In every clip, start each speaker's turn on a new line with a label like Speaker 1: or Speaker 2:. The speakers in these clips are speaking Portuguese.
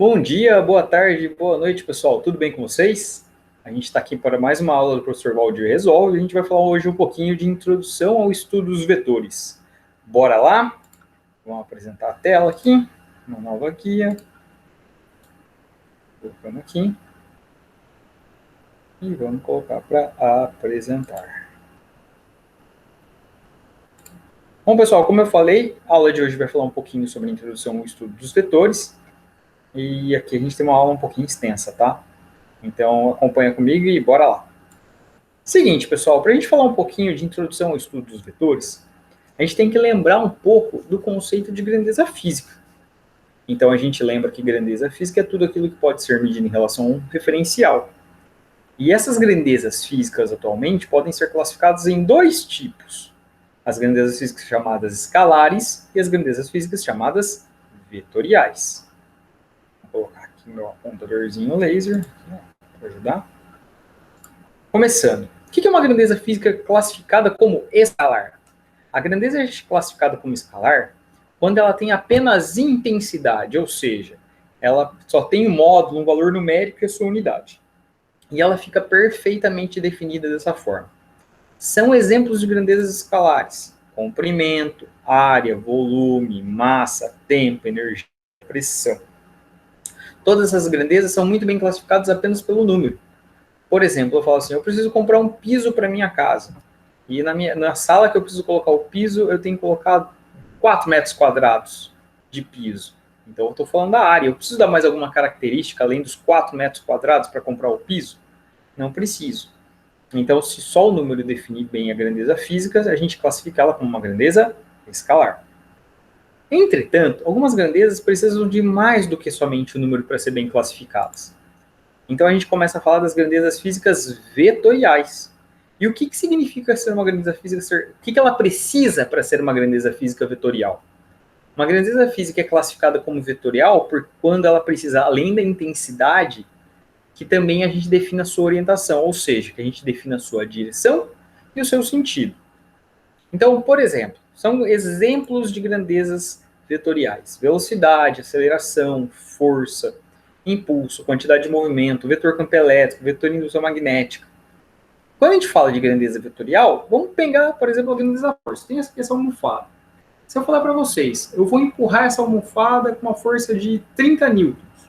Speaker 1: Bom dia, boa tarde, boa noite, pessoal. Tudo bem com vocês? A gente está aqui para mais uma aula do professor Valdir Resolve. A gente vai falar hoje um pouquinho de introdução ao estudo dos vetores. Bora lá? Vamos apresentar a tela aqui. Uma nova guia. Colocando aqui. E vamos colocar para apresentar. Bom, pessoal, como eu falei, a aula de hoje vai falar um pouquinho sobre a introdução ao estudo dos vetores. E aqui a gente tem uma aula um pouquinho extensa, tá? Então acompanha comigo e bora lá. Seguinte, pessoal, para a gente falar um pouquinho de introdução ao estudo dos vetores, a gente tem que lembrar um pouco do conceito de grandeza física. Então a gente lembra que grandeza física é tudo aquilo que pode ser medido em relação a um referencial. E essas grandezas físicas atualmente podem ser classificadas em dois tipos: as grandezas físicas chamadas escalares e as grandezas físicas chamadas vetoriais. Vou colocar aqui meu apontadorzinho laser para ajudar. Começando. O que é uma grandeza física classificada como escalar? A grandeza é classificada como escalar quando ela tem apenas intensidade, ou seja, ela só tem um módulo, um valor numérico e a sua unidade. E ela fica perfeitamente definida dessa forma. São exemplos de grandezas escalares: comprimento, área, volume, massa, tempo, energia, pressão. Todas essas grandezas são muito bem classificadas apenas pelo número. Por exemplo, eu falo assim, eu preciso comprar um piso para minha casa. E na sala que eu preciso colocar o piso, eu tenho que colocar 4 metros quadrados de piso. Então, eu estou falando da área. Eu preciso dar mais alguma característica além dos 4 metros quadrados para comprar o piso? Não preciso. Então, se só o número definir bem a grandeza física, a gente classifica ela como uma grandeza escalar. Entretanto, algumas grandezas precisam de mais do que somente o número para ser bem classificadas. Então, a gente começa a falar das grandezas físicas vetoriais. E o que significa ser uma grandeza física? O que ela precisa para ser uma grandeza física vetorial? Uma grandeza física é classificada como vetorial por quando ela precisa, além da intensidade, que também a gente defina a sua orientação, ou seja, que a gente defina a sua direção e o seu sentido. Então, por exemplo, são exemplos de grandezas vetoriais: velocidade, aceleração, força, impulso, quantidade de movimento, vetor campo elétrico, vetor indução magnética. Quando a gente fala de grandeza vetorial, vamos pegar, por exemplo, a grandeza da força. Tem essa almofada. Se eu falar para vocês, eu vou empurrar essa almofada com uma força de 30 newtons.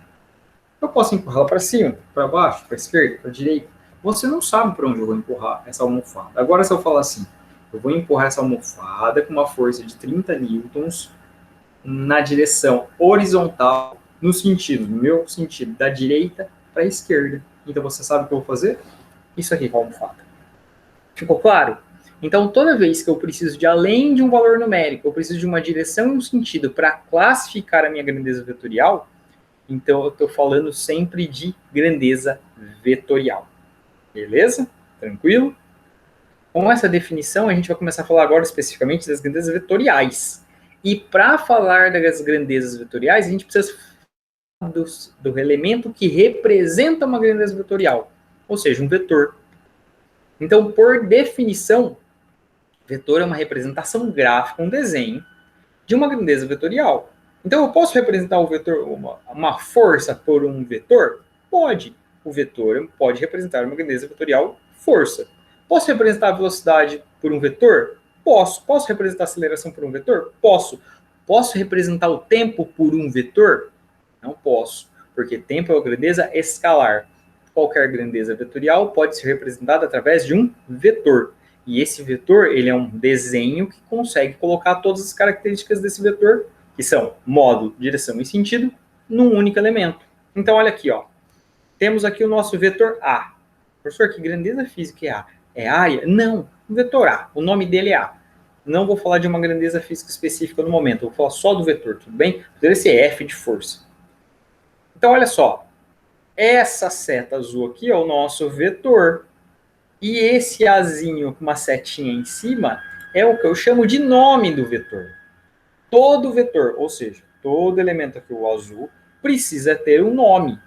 Speaker 1: Eu posso empurrá-la para cima, para baixo, para a esquerda, para a direita. Você não sabe para onde eu vou empurrar essa almofada. Agora, se eu falar assim, eu vou empurrar essa almofada com uma força de 30 newtons na direção horizontal, no meu sentido, da direita para a esquerda. Então, você sabe o que eu vou fazer? Isso aqui com a almofada. Ficou claro? Então, toda vez que eu preciso de, além de um valor numérico, eu preciso de uma direção e um sentido para classificar a minha grandeza vetorial, então eu estou falando sempre de grandeza vetorial. Beleza? Tranquilo? Com essa definição, a gente vai começar a falar agora especificamente das grandezas vetoriais. E para falar das grandezas vetoriais, a gente precisa falar do elemento que representa uma grandeza vetorial, ou seja, um vetor. Então, por definição, vetor é uma representação gráfica, um desenho de uma grandeza vetorial. Então, eu posso representar o vetor, uma força por um vetor? Pode. O vetor pode representar uma grandeza vetorial força. Posso representar a velocidade por um vetor? Posso. Posso representar a aceleração por um vetor? Posso. Posso representar o tempo por um vetor? Não posso, porque tempo é uma grandeza escalar. Qualquer grandeza vetorial pode ser representada através de um vetor. E esse vetor, ele é um desenho que consegue colocar todas as características desse vetor, que são módulo, direção e sentido, num único elemento. Então, olha aqui, ó. Temos aqui o nosso vetor A. Professor, que grandeza física é A? É área? Não, o vetor A. O nome dele é A. Não vou falar de uma grandeza física específica no momento, vou falar só do vetor, tudo bem? Poderia ser F de força. Então, olha só. Essa seta azul aqui é o nosso vetor. E esse azinho com uma setinha em cima é o que eu chamo de nome do vetor. Todo vetor, ou seja, todo elemento aqui, o azul, precisa ter um nome.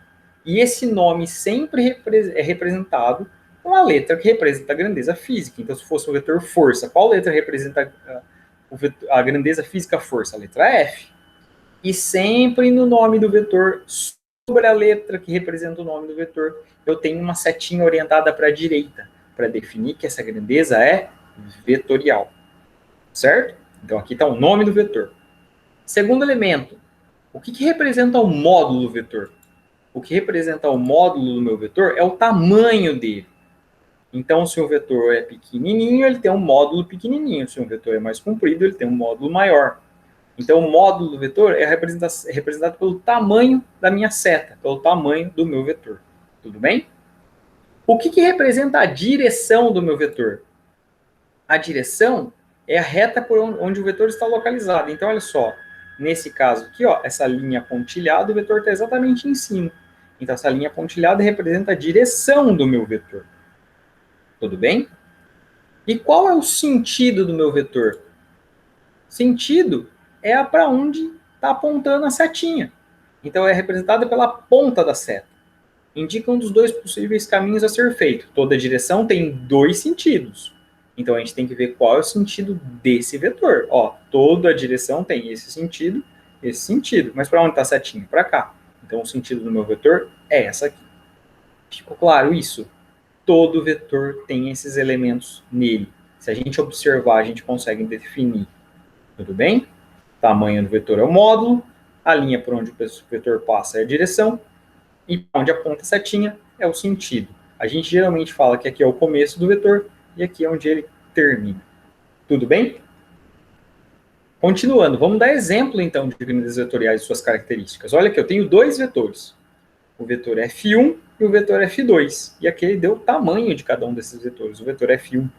Speaker 1: E esse nome sempre é representado com a letra que representa a grandeza física. Então, se fosse o vetor força, qual letra representa a grandeza física força? A letra F. E sempre no nome do vetor Sobre a letra que representa o nome do vetor, eu tenho uma setinha orientada para a direita, para definir que essa grandeza é vetorial. Certo? Então aqui está o nome do vetor. Segundo elemento, o que representa o módulo do vetor? O que representa o módulo do meu vetor é o tamanho dele. Então, se o vetor é pequenininho, ele tem um módulo pequenininho. Se o vetor é mais comprido, ele tem um módulo maior. Então, o módulo do vetor é representado pelo tamanho da minha seta, pelo tamanho do meu vetor. Tudo bem? O que representa a direção do meu vetor? A direção é a reta por onde o vetor está localizado. Então, olha só, nesse caso aqui, ó, essa linha pontilhada, o vetor está exatamente em cima. Então, essa linha pontilhada representa a direção do meu vetor. Tudo bem? E qual é o sentido do meu vetor? Sentido é para onde está apontando a setinha. Então, é representado pela ponta da seta. Indica um dos dois possíveis caminhos a ser feito. Toda direção tem dois sentidos. Então, a gente tem que ver qual é o sentido desse vetor. Ó, toda direção tem esse sentido. Mas para onde está a setinha? Para cá. Então, o sentido do meu vetor é essa aqui. Ficou claro isso? Todo vetor tem esses elementos nele. Se a gente observar, a gente consegue definir. Tudo bem? O tamanho do vetor é o módulo. A linha por onde o vetor passa é a direção. E onde aponta a setinha é o sentido. A gente geralmente fala que aqui é o começo do vetor e aqui é onde ele termina. Tudo bem? Continuando, vamos dar exemplo então de grandezas vetoriais e suas características. Olha que eu tenho dois vetores. O vetor F1 e o vetor F2. E aqui ele deu o tamanho de cada um desses vetores. O vetor F1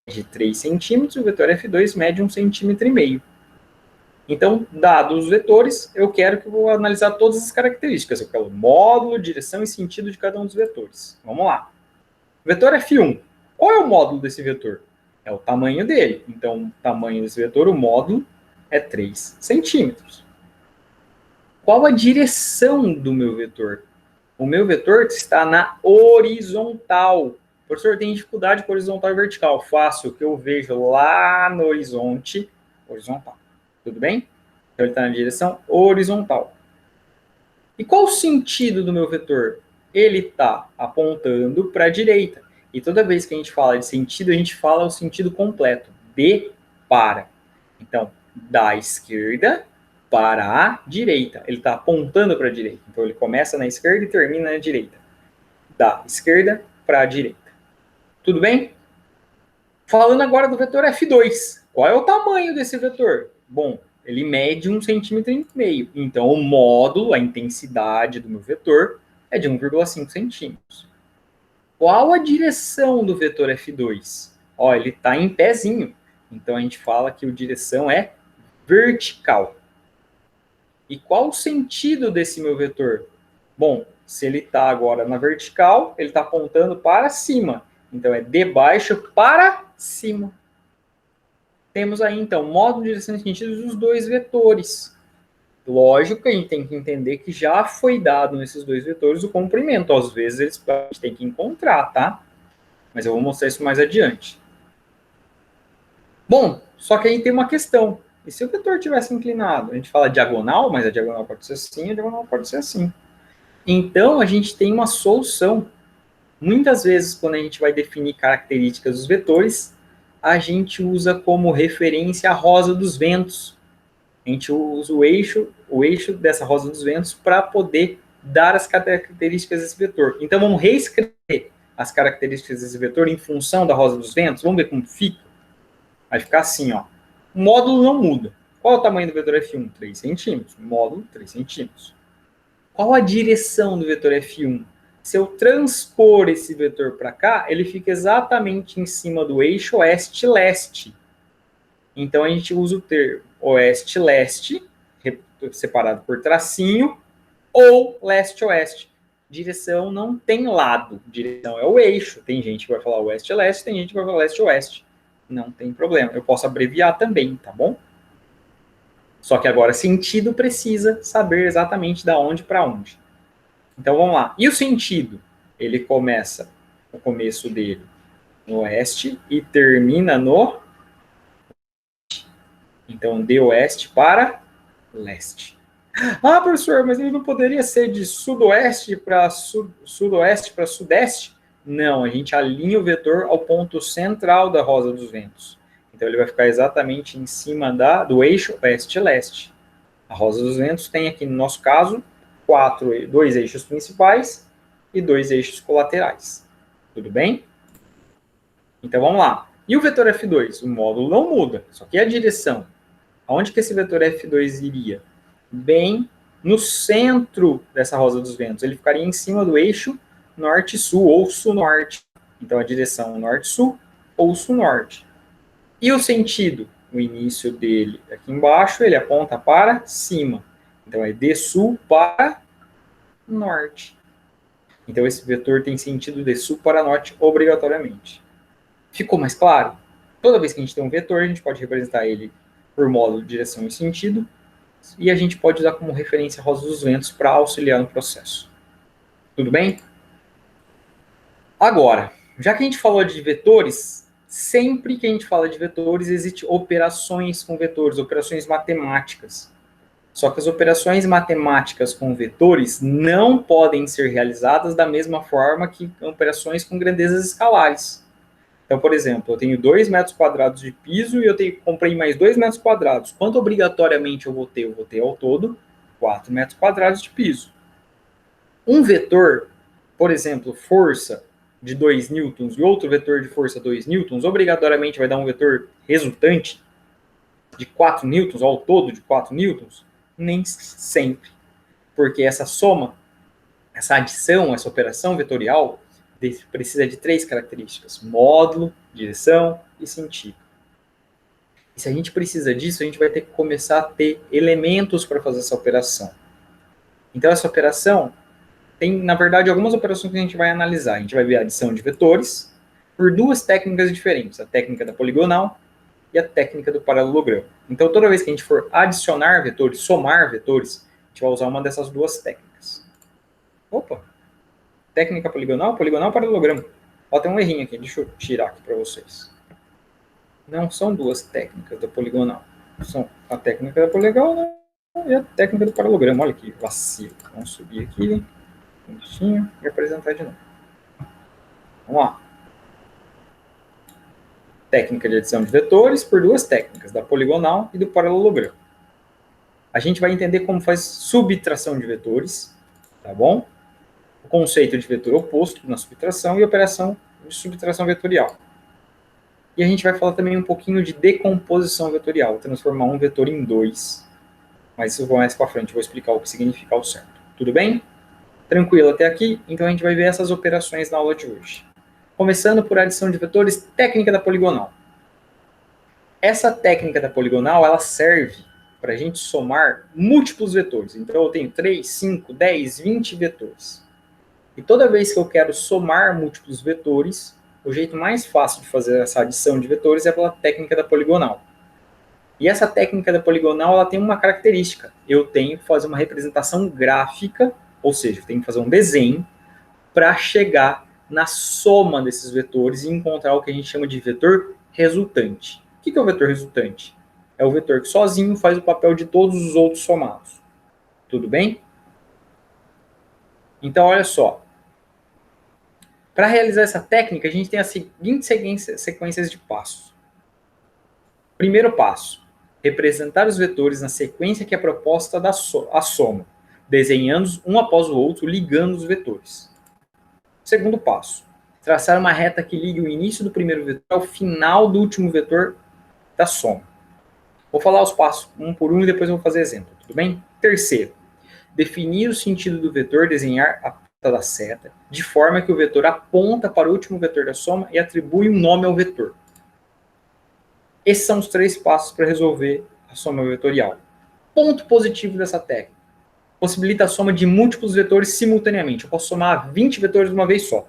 Speaker 1: mede 3 centímetros e o vetor F2 mede 1,5 cm. Então, dados os vetores, eu quero que eu vou analisar todas as características. Eu quero o módulo, direção e sentido de cada um dos vetores. Vamos lá. Vetor F1. Qual é o módulo desse vetor? É o tamanho dele. Então, o tamanho desse vetor, o módulo, é 3 centímetros. Qual a direção do meu vetor? O meu vetor está na horizontal. O professor tem dificuldade com horizontal e vertical. Faço o que eu vejo lá no horizonte, horizontal. Tudo bem? Então, ele está na direção horizontal. E qual o sentido do meu vetor? Ele está apontando para a direita. E toda vez que a gente fala de sentido, a gente fala o sentido completo. De para. Então, da esquerda para a direita. Ele está apontando para a direita. Então, ele começa na esquerda e termina na direita. Da esquerda para a direita. Tudo bem? Falando agora do vetor F2. Qual é o tamanho desse vetor? Bom, ele mede 1,5 cm. Então, o módulo, a intensidade do meu vetor, é de 1,5 centímetros. Qual a direção do vetor F2? Ó, ele está em pezinho. Então, a gente fala que a direção é vertical. E qual o sentido desse meu vetor? Bom, se ele está agora na vertical, ele está apontando para cima. Então, é de baixo para cima. Temos aí, então, módulo, direção e sentido dos dois vetores. Lógico que a gente tem que entender que já foi dado nesses dois vetores o comprimento. Às vezes, a gente tem que encontrar, tá? Mas eu vou mostrar isso mais adiante. Bom, só que aí tem uma questão. E se o vetor tivesse inclinado? A gente fala diagonal, mas a diagonal pode ser assim, a diagonal pode ser assim. Então, a gente tem uma solução. Muitas vezes, quando a gente vai definir características dos vetores, a gente usa como referência a rosa dos ventos. A gente usa o eixo dessa rosa dos ventos para poder dar as características desse vetor. Então, vamos reescrever as características desse vetor em função da rosa dos ventos. Vamos ver como fica? Vai ficar assim, ó. O módulo não muda. Qual é o tamanho do vetor F1? 3 centímetros. Módulo, 3 centímetros. Qual a direção do vetor F1? Se eu transpor esse vetor para cá, ele fica exatamente em cima do eixo oeste-leste. Então, a gente usa o termo oeste-leste, separado por tracinho, ou leste-oeste. Direção não tem lado. Direção é o eixo. Tem gente que vai falar oeste-leste, tem gente que vai falar leste-oeste. Não tem problema. Eu posso abreviar também, tá bom? Só que agora, sentido precisa saber exatamente da onde para onde. Então, vamos lá. E o sentido? Ele começa, o começo dele, no oeste e termina no... Então, de oeste para leste. Ah, professor, mas ele não poderia ser de sudoeste para sudoeste para sudeste? Não, a gente alinha o vetor ao ponto central da rosa dos ventos. Então ele vai ficar exatamente em cima do eixo oeste-leste. A rosa dos ventos tem aqui, no nosso caso, dois eixos principais e dois eixos colaterais. Tudo bem? Então vamos lá. E o vetor F2? O módulo não muda, só que a direção. Aonde que esse vetor F2 iria? Bem no centro dessa rosa dos ventos. Ele ficaria em cima do eixo norte-sul ou sul-norte. Então a direção norte-sul ou sul-norte. E o sentido? O início dele aqui embaixo, ele aponta para cima. Então é de sul para norte. Então esse vetor tem sentido de sul para norte obrigatoriamente. Ficou mais claro? Toda vez que a gente tem um vetor, a gente pode representar ele por módulo, direção e sentido, e a gente pode usar como referência a rosa dos ventos para auxiliar no processo. Tudo bem? Agora, já que a gente falou de vetores, sempre que a gente fala de vetores, existem operações com vetores, operações matemáticas. Só que as operações matemáticas com vetores não podem ser realizadas da mesma forma que operações com grandezas escalares. Então, por exemplo, eu tenho 2 metros quadrados de piso e eu comprei mais 2 metros quadrados. Quanto obrigatoriamente eu vou ter? Eu vou ter ao todo 4 metros quadrados de piso. Um vetor, por exemplo, força de 2 newtons e outro vetor de força 2 newtons, obrigatoriamente vai dar um vetor resultante de 4 newtons, ao todo de 4 newtons? Nem sempre. Porque essa soma, essa adição, essa operação vetorial, precisa de 3 características: módulo, direção e sentido. E se a gente precisa disso, a gente vai ter que começar a ter elementos para fazer essa operação. Então, essa operação tem, na verdade, algumas operações que a gente vai analisar. A gente vai ver a adição de vetores por 2 técnicas diferentes: a técnica da poligonal e a técnica do paralelogramo. Então, toda vez que a gente for adicionar vetores, somar vetores, a gente vai usar uma dessas 2 técnicas. Opa! Técnica poligonal, paralelogramo. Ó, tem um errinho aqui, deixa eu tirar aqui para vocês. Não são 2 técnicas da poligonal. São a técnica da poligonal e a técnica do paralelogramo. Olha que vacilo. Vamos subir aqui, um bichinho, e apresentar de novo. Vamos lá. Técnica de adição de vetores por 2 técnicas, da poligonal e do paralelogramo. A gente vai entender como faz subtração de vetores, tá bom? O conceito de vetor oposto na subtração e operação de subtração vetorial. E a gente vai falar também um pouquinho de decomposição vetorial, transformar um vetor em 2. Mas isso mais para frente, eu vou explicar o que significa o certo. Tudo bem? Tranquilo até aqui? Então a gente vai ver essas operações na aula de hoje. Começando por adição de vetores, técnica da poligonal. Essa técnica da poligonal, ela serve para a gente somar múltiplos vetores. Então eu tenho 3, 5, 10, 20 vetores. E toda vez que eu quero somar múltiplos vetores, o jeito mais fácil de fazer essa adição de vetores é pela técnica da poligonal. E essa técnica da poligonal, ela tem uma característica: eu tenho que fazer uma representação gráfica, ou seja, eu tenho que fazer um desenho para chegar na soma desses vetores e encontrar o que a gente chama de vetor resultante. O que é o vetor resultante? É o vetor que sozinho faz o papel de todos os outros somados. Tudo bem? Então, olha só. Para realizar essa técnica, a gente tem as seguintes sequências de passos. Primeiro passo: representar os vetores na sequência que é proposta a soma, desenhando um após o outro, ligando os vetores. Segundo passo: traçar uma reta que ligue o início do primeiro vetor ao final do último vetor da soma. Vou falar os passos um por um e depois eu vou fazer exemplo, tudo bem? Terceiro: definir o sentido do vetor, desenhar a da seta, de forma que o vetor aponta para o último vetor da soma e atribui um nome ao vetor. Esses são os 3 passos para resolver a soma vetorial. Ponto positivo dessa técnica: possibilita a soma de múltiplos vetores simultaneamente. Eu posso somar 20 vetores de uma vez só.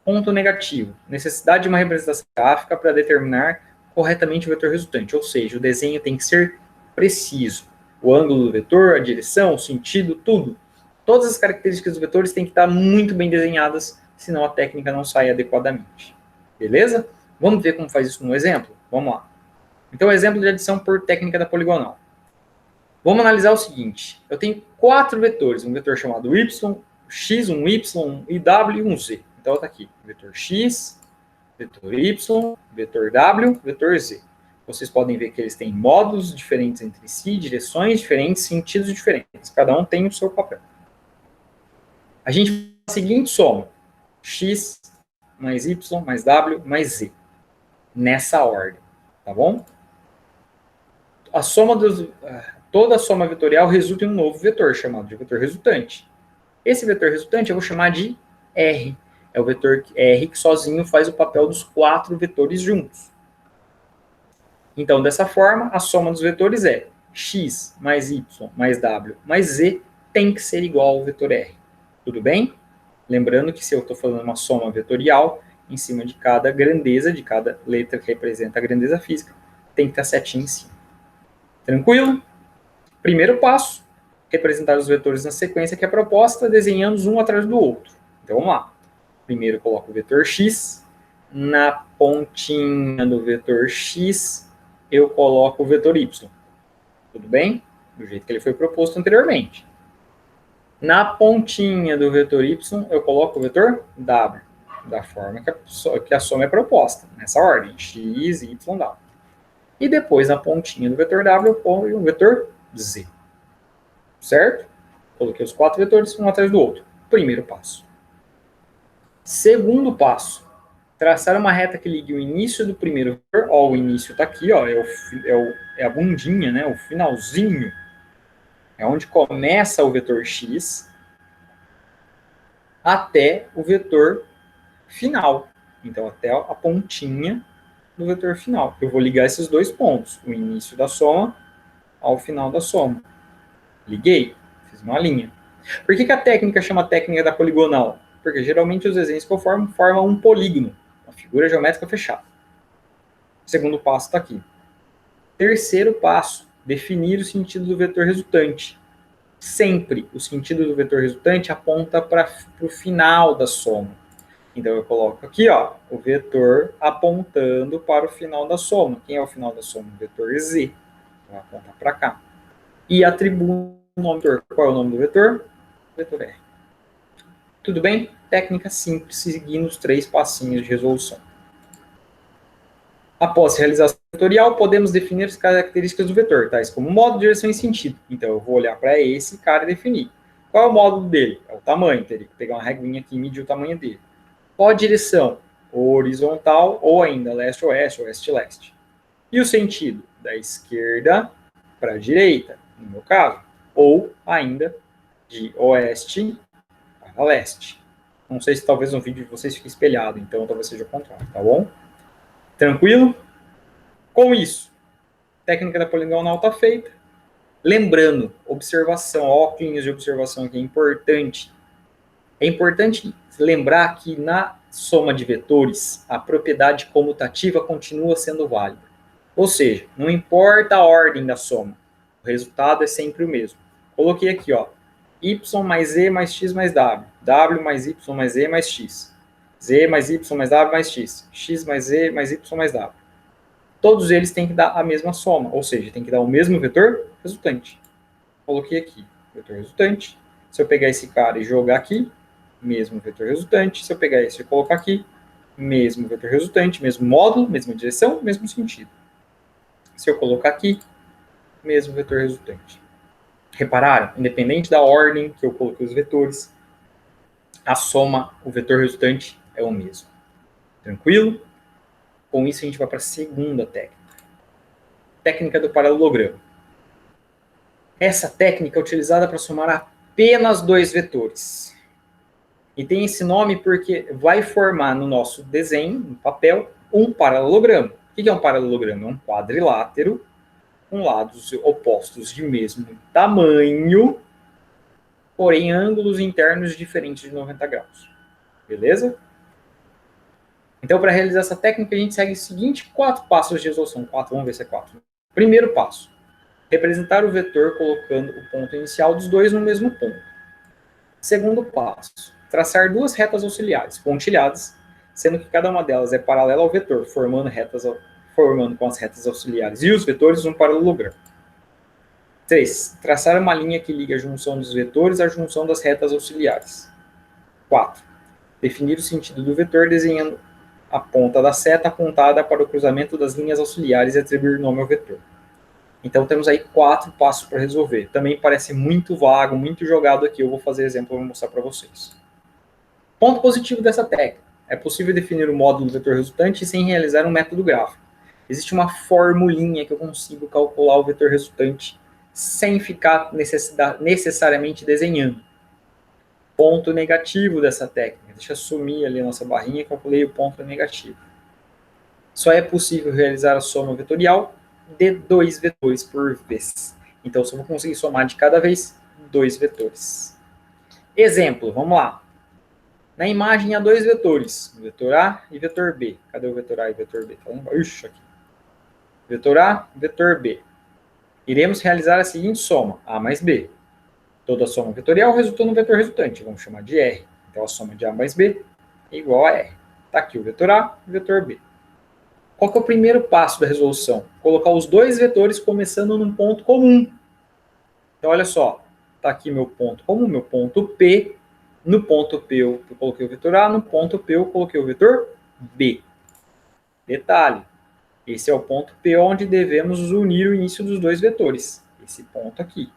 Speaker 1: Ponto negativo: necessidade de uma representação gráfica para determinar corretamente o vetor resultante, ou seja, o desenho tem que ser preciso. O ângulo do vetor, a direção, o sentido, tudo. Todas as características dos vetores têm que estar muito bem desenhadas, senão a técnica não sai adequadamente. Beleza? Vamos ver como faz isso no exemplo? Vamos lá. Então, exemplo de adição por técnica da poligonal. Vamos analisar o seguinte. Eu tenho 4 vetores. Um vetor chamado y, x, um y, um w e um z. Então, está aqui. Vetor x, vetor y, vetor w, vetor z. Vocês podem ver que eles têm módulos diferentes entre si, direções diferentes, sentidos diferentes. Cada um tem o seu papel. A gente faz a seguinte soma. X mais y mais w mais z. Nessa ordem. Tá bom? A soma toda a soma vetorial resulta em um novo vetor, chamado de vetor resultante. Esse vetor resultante eu vou chamar de R. É o vetor R que sozinho faz o papel dos 4 vetores juntos. Então, dessa forma, a soma dos vetores é x mais y mais w mais z tem que ser igual ao vetor R. Tudo bem? Lembrando que se eu estou fazendo uma soma vetorial, em cima de cada grandeza, de cada letra que representa a grandeza física, tem que estar setinho em cima. Tranquilo? Primeiro passo, representar os vetores na sequência que é proposta, desenhando um atrás do outro. Então, vamos lá. Primeiro, eu coloco o vetor x. Na pontinha do vetor x, eu coloco o vetor y. Tudo bem? Do jeito que ele foi proposto anteriormente. Na pontinha do vetor y, eu coloco o vetor w, da forma que a soma é proposta, nessa ordem, x, y, w. E depois, na pontinha do vetor w, eu ponho o vetor z. Certo? Coloquei os 4 vetores, um atrás do outro. Primeiro passo. Segundo passo. Traçar uma reta que ligue o início do primeiro vetor. Ó, o início está aqui, ó, é a bundinha, né? O finalzinho. É onde começa o vetor x até o vetor final. Então, até a pontinha do vetor final. Eu vou ligar esses dois pontos. O início da soma ao final da soma. Liguei, fiz uma linha. Por que a técnica chama técnica da poligonal? Porque geralmente os desenhos que eu formo formam um polígono, uma figura geométrica fechada. O segundo passo está aqui. Terceiro passo, definir o sentido do vetor resultante. Sempre o sentido do vetor resultante aponta para o final da soma. Então eu coloco aqui, ó, o vetor apontando para o final da soma. Quem é o final da soma? O vetor z. Então aponta para cá. E atribuo o nome do vetor. Qual é o nome do vetor? Vetor R. Tudo bem? Técnica simples, seguindo os 3 passinhos de resolução. Após a realização vetorial, podemos definir as características do vetor, tais como modo, direção e sentido. Então, eu vou olhar para esse cara e definir. Qual é o módulo dele? É o tamanho. Teria que pegar uma reguinha aqui e medir o tamanho dele. Qual a direção? Horizontal ou ainda leste-oeste, oeste-leste. E o sentido? Da esquerda para a direita, no meu caso. Ou ainda de oeste para leste. Não sei se talvez no vídeo de vocês fique espelhado, então talvez seja o contrário, tá bom? Tranquilo? Com isso, a técnica da poligonal está feita. Lembrando, observação, óculos de observação aqui é importante. É importante lembrar que na soma de vetores, a propriedade comutativa continua sendo válida. Ou seja, não importa a ordem da soma, o resultado é sempre o mesmo. Coloquei aqui, ó, y mais z mais x mais w, w mais y mais z mais x, z mais y mais w mais x mais z mais y mais w. Todos eles têm que dar a mesma soma, ou seja, tem que dar o mesmo vetor resultante. Coloquei aqui, vetor resultante. Se eu pegar esse cara e jogar aqui, mesmo vetor resultante. Se eu pegar esse e colocar aqui, mesmo vetor resultante, mesmo módulo, mesma direção, mesmo sentido. Se eu colocar aqui, mesmo vetor resultante. Repararam? Independente da ordem que eu coloquei os vetores, a soma, o vetor resultante é o mesmo. Tranquilo? Com isso, a gente vai para a segunda técnica. Técnica do paralelogramo. Essa técnica é utilizada para somar apenas 2 vetores. E tem esse nome porque vai formar no nosso desenho, no papel, um paralelogramo. O que é um paralelogramo? É um quadrilátero com lados opostos de mesmo tamanho, porém ângulos internos diferentes de 90 graus. Beleza? Então, para realizar essa técnica, a gente segue os seguintes 4 passos de resolução. 4, vamos ver se é 4. Primeiro passo, representar o vetor colocando o ponto inicial dos dois no mesmo ponto. Segundo passo, traçar 2 retas auxiliares, pontilhadas, sendo que cada uma delas é paralela ao vetor, formando com as retas auxiliares e os vetores um paralelogramo. 3. Traçar uma linha que liga a junção dos vetores à junção das retas auxiliares. 4. Definir o sentido do vetor desenhando a ponta da seta apontada para o cruzamento das linhas auxiliares e atribuir nome ao vetor. Então temos aí 4 passos para resolver. Também parece muito vago, muito jogado aqui. Eu vou fazer exemplo para mostrar para vocês. Ponto positivo dessa técnica. É possível definir o módulo do vetor resultante sem realizar um método gráfico. Existe uma formulinha que eu consigo calcular o vetor resultante sem ficar necessariamente desenhando. Ponto negativo dessa técnica. Deixa eu sumir ali a nossa barrinha e calculei o ponto negativo. Só é possível realizar a soma vetorial de 2 vetores por vez. Então, só vou conseguir somar de cada vez 2 vetores. Exemplo, vamos lá. Na imagem há 2 vetores, o vetor A e vetor B. Cadê o vetor A e o vetor B? Ixi, aqui. Vetor A, vetor B. Iremos realizar a seguinte soma, A mais B. Toda soma vetorial resultou no vetor resultante, vamos chamar de R. Então, a soma de A mais B é igual a R. Está aqui o vetor A e o vetor B. Qual que é o primeiro passo da resolução? Colocar os 2 vetores começando num ponto comum. Então, olha só. Está aqui meu ponto comum, meu ponto P. No ponto P eu coloquei o vetor A, no ponto P eu coloquei o vetor B. Detalhe, esse é o ponto P onde devemos unir o início dos 2 vetores. Esse ponto aqui.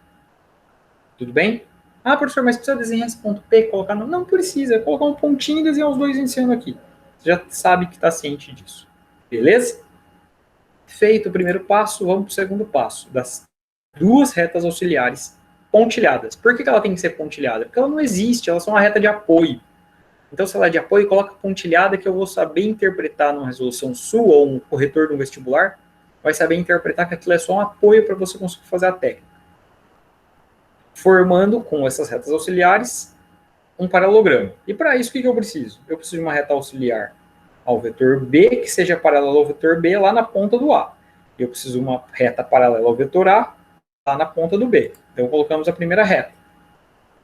Speaker 1: Tudo bem? Ah, professor, mas precisa desenhar esse ponto P, colocar... Não precisa, colocar um pontinho e desenhar os 2 iniciando aqui. Você já sabe que está ciente disso. Beleza? Feito o primeiro passo, vamos para o segundo passo. Das 2 retas auxiliares pontilhadas. Por que ela tem que ser pontilhada? Porque ela não existe, elas são uma reta de apoio. Então, se ela é de apoio, coloca pontilhada que eu vou saber interpretar numa resolução sua ou um corretor de um vestibular, vai saber interpretar que aquilo é só um apoio para você conseguir fazer a técnica. Formando, com essas retas auxiliares, um paralelogramo. E para isso, o que eu preciso? Eu preciso de uma reta auxiliar ao vetor B, que seja paralela ao vetor B lá na ponta do A. Eu preciso de uma reta paralela ao vetor A lá na ponta do B. Então, colocamos a primeira reta.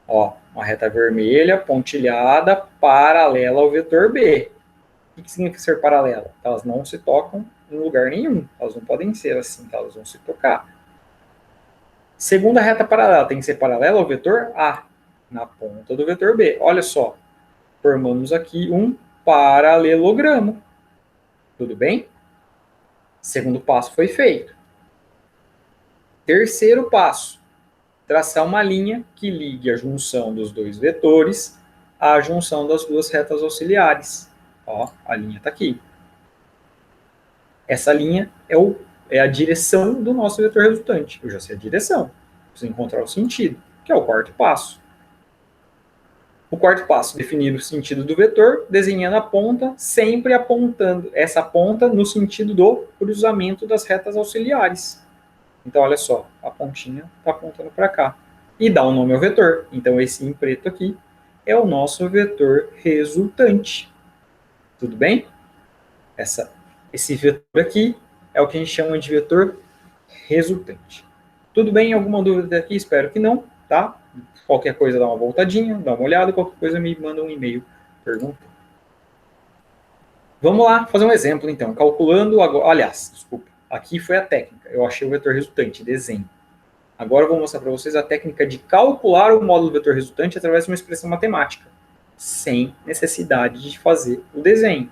Speaker 1: Ó, uma reta vermelha, pontilhada, paralela ao vetor B. O que significa ser paralela? Elas não se tocam em lugar nenhum. Elas não podem ser assim, elas vão se tocar. Segunda reta paralela tem que ser paralela ao vetor A, na ponta do vetor B. Olha só, formamos aqui um paralelogramo. Tudo bem? Segundo passo foi feito. Terceiro passo, traçar uma linha que ligue a junção dos 2 vetores à junção das 2 retas auxiliares. Ó, a linha está aqui. Essa linha é a direção do nosso vetor resultante. Eu já sei a direção. Preciso encontrar o sentido, que é o quarto passo. O quarto passo, definir o sentido do vetor, desenhando a ponta, sempre apontando essa ponta no sentido do cruzamento das retas auxiliares. Então, olha só, a pontinha está apontando para cá. E dá o nome ao vetor. Então, esse em preto aqui é o nosso vetor resultante. Tudo bem? Esse vetor aqui é o que a gente chama de vetor resultante. Tudo bem? Alguma dúvida aqui? Espero que não, tá? Qualquer coisa dá uma voltadinha, dá uma olhada, qualquer coisa me manda um e-mail perguntando. Vamos lá fazer um exemplo, então. Calculando agora... Aliás, desculpa. Aqui foi a técnica. Eu achei o vetor resultante, desenho. Agora eu vou mostrar para vocês a técnica de calcular o módulo vetor resultante através de uma expressão matemática, sem necessidade de fazer o desenho.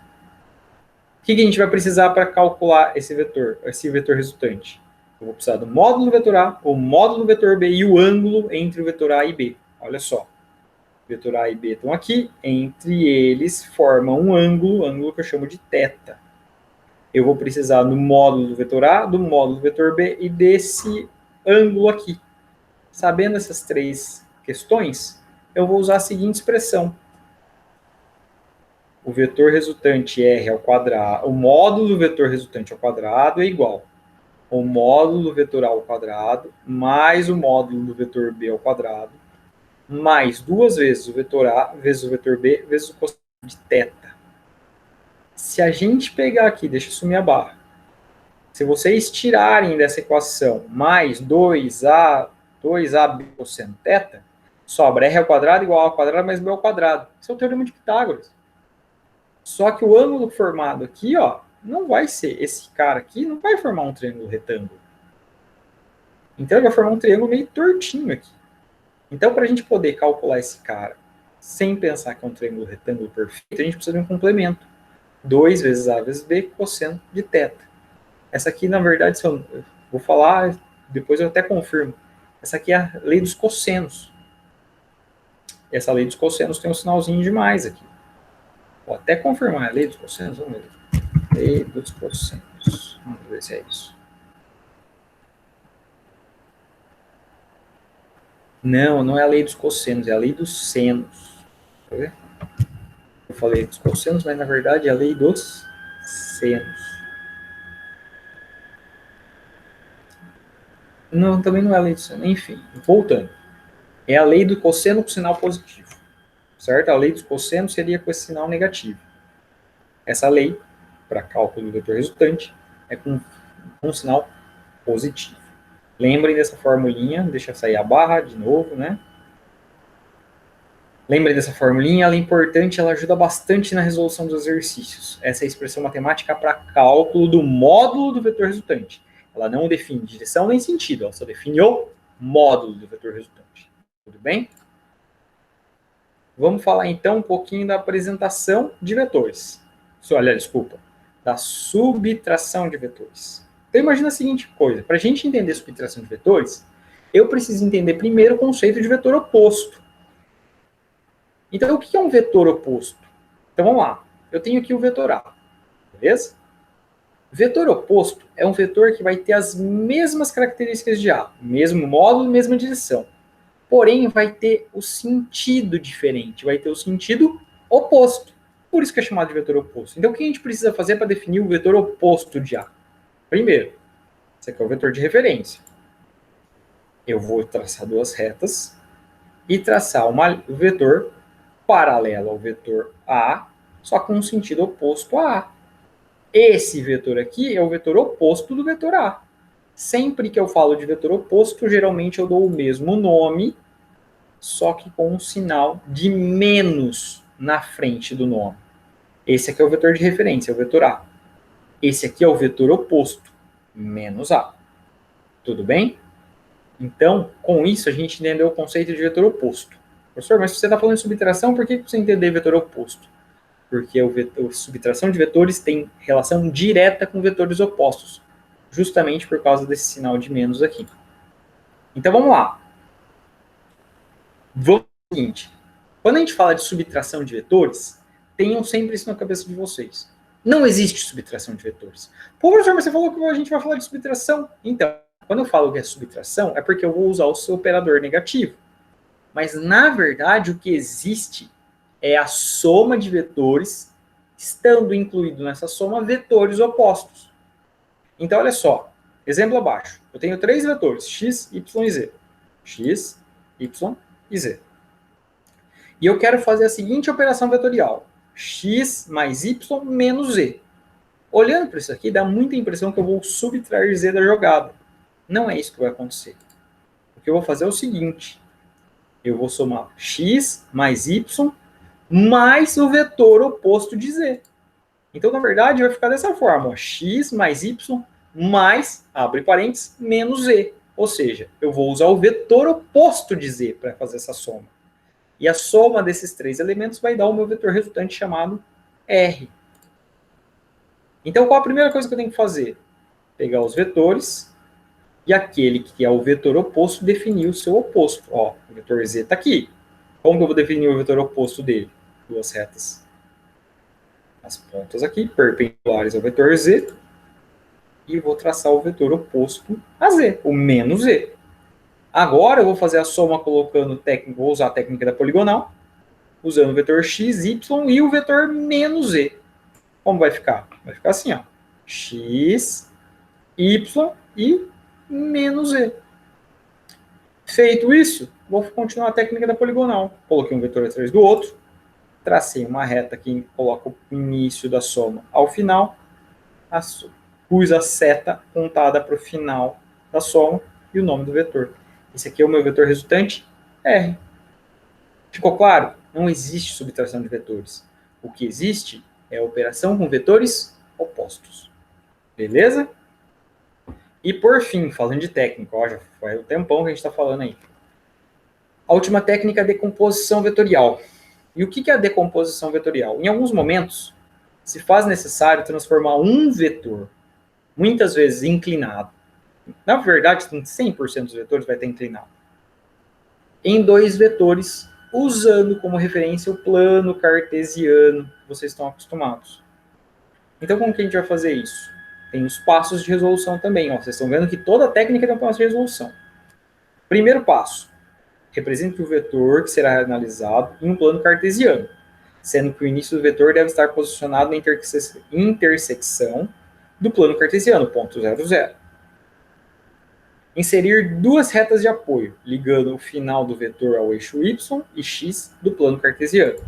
Speaker 1: O que a gente vai precisar para calcular esse vetor resultante? Eu vou precisar do módulo do vetor A, o módulo do vetor B e o ângulo entre o vetor A e B. Olha só. O vetor A e B estão aqui. Entre eles formam um ângulo que eu chamo de θ. Eu vou precisar do módulo do vetor A, do módulo do vetor B e desse ângulo aqui. Sabendo essas 3 questões, eu vou usar a seguinte expressão. O vetor resultante R ao quadrado, o módulo do vetor resultante ao quadrado é igual ao módulo do vetor A ao quadrado, mais o módulo do vetor B ao quadrado, mais 2 vezes o vetor A, vezes o vetor B, vezes o cosseno de θ. Se a gente pegar aqui, deixa eu sumir a barra, se vocês tirarem dessa equação mais 2AB cosseno θ, sobra R ao quadrado igual A ao quadrado mais B ao quadrado. Esse é o teorema de Pitágoras. Só que o ângulo formado aqui, ó, não vai ser, esse cara aqui não vai formar um triângulo retângulo. Então, ele vai formar um triângulo meio tortinho aqui. Então, para a gente poder calcular esse cara sem pensar que é um triângulo retângulo perfeito, a gente precisa de um complemento. 2 vezes A vezes B, cosseno de θ. Essa aqui, na verdade, se eu vou falar, depois eu até confirmo. Essa aqui é a lei dos cossenos. Essa lei dos cossenos tem um sinalzinho de mais aqui. Vou até confirmar a lei dos cossenos. Vamos ver. Lei dos cossenos. Vamos ver se é isso. Não, não é a lei dos cossenos, é a lei dos senos. Tá vendo? Eu falei dos cossenos, mas na verdade é a lei dos senos. Não, também não é a lei dos senos. Enfim, voltando. É a lei do cosseno com sinal positivo. Certo? A lei dos cossenos seria com esse sinal negativo. Essa lei, para cálculo do vetor resultante, é com um sinal positivo. Lembrem dessa formulinha, deixa eu sair a barra de novo, né? Lembrem dessa formulinha, ela é importante, ela ajuda bastante na resolução dos exercícios. Essa é a expressão matemática para cálculo do módulo do vetor resultante. Ela não define direção nem sentido, ela só define o módulo do vetor resultante. Tudo bem? Vamos falar então um pouquinho da apresentação de vetores. Olha, desculpa, da subtração de vetores. Então imagina a seguinte coisa, para a gente entender subtração de vetores, eu preciso entender primeiro o conceito de vetor oposto. Então o que é um vetor oposto? Então vamos lá, eu tenho aqui o vetor A, beleza? Vetor oposto é um vetor que vai ter as mesmas características de A, mesmo módulo, mesma direção. Porém, vai ter o sentido diferente, vai ter o sentido oposto. Por isso que é chamado de vetor oposto. Então, o que a gente precisa fazer para definir o vetor oposto de A? Primeiro, esse aqui é o vetor de referência. Eu vou traçar duas retas e traçar um vetor paralelo ao vetor A, só com um sentido oposto a A. Esse vetor aqui é o vetor oposto do vetor A. Sempre que eu falo de vetor oposto, geralmente eu dou o mesmo nome, só que com um sinal de menos na frente do nome. Esse aqui é o vetor de referência, é o vetor A. Esse aqui é o vetor oposto, menos A. Tudo bem? Então, com isso, a gente entendeu o conceito de vetor oposto. Professor, mas se você está falando de subtração, por que você entender vetor oposto? Porque a subtração de vetores tem relação direta com vetores opostos, justamente por causa desse sinal de menos aqui. Então, vamos lá. Vamos ao seguinte. Quando a gente fala de subtração de vetores, tenham sempre isso na cabeça de vocês. Não existe subtração de vetores. Pô, professor, mas você falou que a gente vai falar de subtração. Então, quando eu falo que é subtração, é porque eu vou usar o seu operador negativo. Mas, na verdade, o que existe é a soma de vetores, estando incluído nessa soma vetores opostos. Então, olha só. Exemplo abaixo. Eu tenho 3 vetores, x, y e z. X, y e z. E eu quero fazer a seguinte operação vetorial. X mais y menos z. Olhando para isso aqui, dá muita impressão que eu vou subtrair z da jogada. Não é isso que vai acontecer. O que eu vou fazer é o seguinte. Eu vou somar x mais y mais o vetor oposto de z. Então, na verdade, vai ficar dessa forma. Ó, x mais y mais, abre parênteses, menos z. Ou seja, eu vou usar o vetor oposto de z para fazer essa soma. E a soma desses 3 elementos vai dar o meu vetor resultante chamado R. Então, qual a primeira coisa que eu tenho que fazer? Pegar os vetores e aquele que é o vetor oposto definir o seu oposto. Ó, o vetor Z está aqui. Como que eu vou definir o vetor oposto dele? Duas retas. As pontas aqui, perpendiculares ao vetor Z. E vou traçar o vetor oposto a Z, o menos Z. Agora eu vou fazer a soma colocando técnica, vou usar a técnica da poligonal, usando o vetor x, y e o vetor menos z. Como vai ficar? Vai ficar assim, ó. X, y e menos z. Feito isso, vou continuar a técnica da poligonal. Coloquei um vetor atrás do outro, tracei uma reta que coloca o início da soma ao final, pus a seta contada para o final da soma e o nome do vetor. Esse aqui é o meu vetor resultante, R. Ficou claro? Não existe subtração de vetores. O que existe é a operação com vetores opostos. Beleza? E por fim, falando de técnica, ó, já foi um tempão que a gente está falando aí. A última técnica é a decomposição vetorial. E o que é a decomposição vetorial? Em alguns momentos, se faz necessário transformar um vetor, muitas vezes inclinado, na verdade, 100% dos vetores vai estar inclinado, em dois vetores, usando como referência o plano cartesiano que vocês estão acostumados. Então, como que a gente vai fazer isso? Tem os passos de resolução também. Ó. Vocês estão vendo que toda técnica tem um passo de resolução. Primeiro passo, represente o vetor que será analisado em um plano cartesiano, sendo que o início do vetor deve estar posicionado na intersecção do plano cartesiano, ponto 0, 0. Inserir duas retas de apoio, ligando o final do vetor ao eixo y e x do plano cartesiano.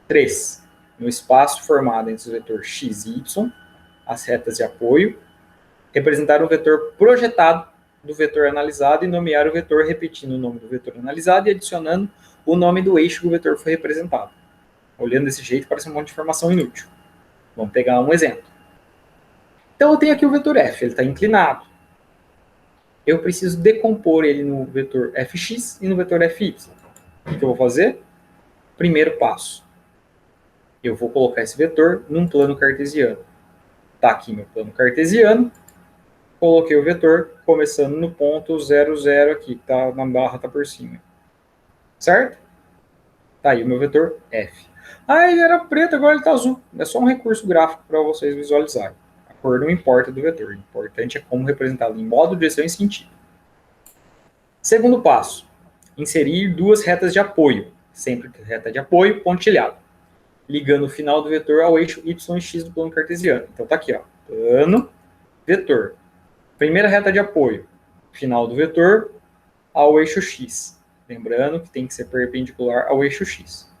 Speaker 1: 3. No espaço formado entre o vetor x e y, as retas de apoio, representar o vetor projetado do vetor analisado e nomear o vetor repetindo o nome do vetor analisado e adicionando o nome do eixo que o vetor foi representado. Olhando desse jeito, parece um monte de informação inútil. Vamos pegar um exemplo. Então, eu tenho aqui o vetor f, ele está inclinado. Eu preciso decompor ele no vetor fx e no vetor fy. O que eu vou fazer? Primeiro passo. Eu vou colocar esse vetor num plano cartesiano. Está aqui meu plano cartesiano. Coloquei o vetor começando no ponto 0, 0 aqui, que tá na barra, tá por cima. Certo? Tá aí o meu vetor f. Ah, ele era preto, agora ele tá azul. É só um recurso gráfico para vocês visualizarem. A cor não importa do vetor, o importante é como representá-lo em modo, direção e sentido. Segundo passo, inserir duas retas de apoio, sempre reta de apoio, pontilhado, ligando o final do vetor ao eixo y e x do plano cartesiano. Então tá aqui, ó, plano, vetor. Primeira reta de apoio, final do vetor ao eixo x. Lembrando que tem que ser perpendicular ao eixo x.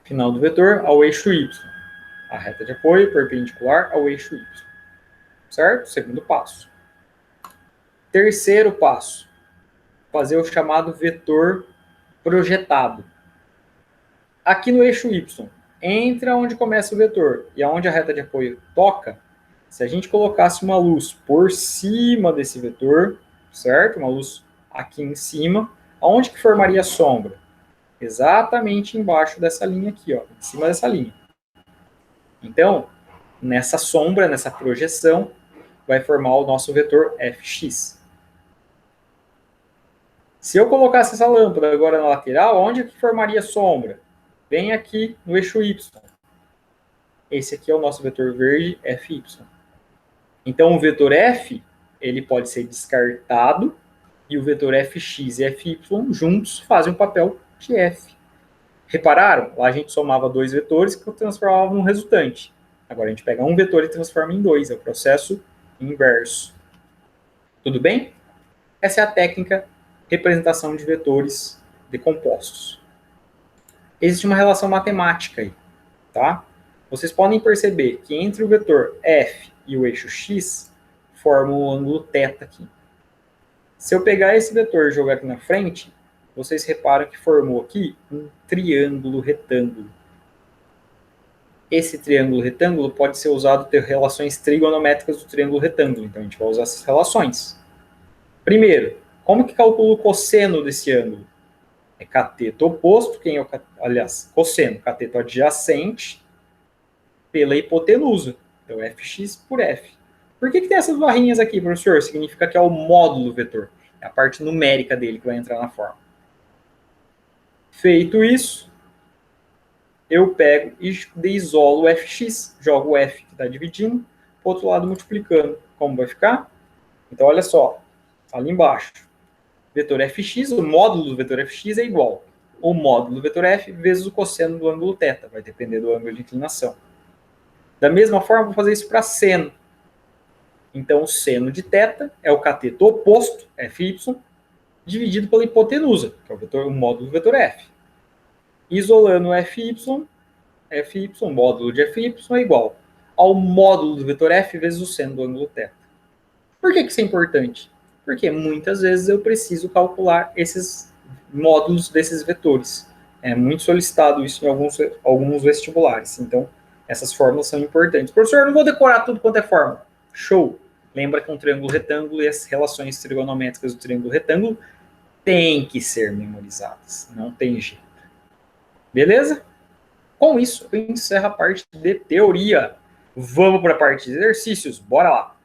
Speaker 1: Final do vetor ao eixo y. A reta de apoio perpendicular ao eixo y. Certo? Segundo passo. Terceiro passo. Fazer o chamado vetor projetado. Aqui no eixo y, entre onde começa o vetor e aonde a reta de apoio toca, se a gente colocasse uma luz por cima desse vetor, certo? Uma luz aqui em cima, aonde que formaria a sombra? Exatamente embaixo dessa linha aqui, ó, em cima dessa linha. Então, nessa sombra, nessa projeção, vai formar o nosso vetor fx. Se eu colocasse essa lâmpada agora na lateral, onde que formaria a sombra? Bem aqui no eixo y. Esse aqui é o nosso vetor verde, fy. Então, o vetor f, ele pode ser descartado, e o vetor fx e fy juntos fazem o papel de f. Repararam? Lá a gente somava dois vetores que transformavam num resultante. Agora a gente pega um vetor e transforma em dois. É o processo inverso. Tudo bem? Essa é a técnica representação de vetores decompostos. Existe uma relação matemática aí, tá? Vocês podem perceber que entre o vetor f e o eixo x, forma um ângulo θ aqui. Se eu pegar esse vetor e jogar aqui na frente, vocês reparam que formou aqui um triângulo retângulo. Esse triângulo retângulo pode ser usado para ter relações trigonométricas do triângulo retângulo. Então, a gente vai usar essas relações. Primeiro, como que calcula o cosseno desse ângulo? É cateto oposto, cosseno, cateto adjacente, pela hipotenusa. Então, fx por f. Por que tem essas barrinhas aqui, professor? Significa que é o módulo do vetor. É a parte numérica dele que vai entrar na forma. Feito isso, eu pego e isolo o fx, jogo o f que está dividindo, para o outro lado multiplicando. Como vai ficar? Então, olha só, ali embaixo. Vetor fx, o módulo do vetor fx é igual o módulo do vetor f vezes o cosseno do ângulo θ. Vai depender do ângulo de inclinação. Da mesma forma, vou fazer isso para seno. Então, o seno de θ é o cateto oposto, fy, dividido pela hipotenusa, que é o módulo do vetor f. Isolando o fy, módulo de fy é igual ao módulo do vetor f vezes o seno do ângulo θ. Por que isso é importante? Porque muitas vezes eu preciso calcular esses módulos desses vetores. É muito solicitado isso em alguns vestibulares. Então, essas fórmulas são importantes. Professor, eu não vou decorar tudo quanto é fórmula. Show! Lembra que um triângulo retângulo e as relações trigonométricas do triângulo retângulo têm que ser memorizadas. Não tem jeito. Beleza? Com isso, eu encerro a parte de teoria. Vamos para a parte de exercícios. Bora lá.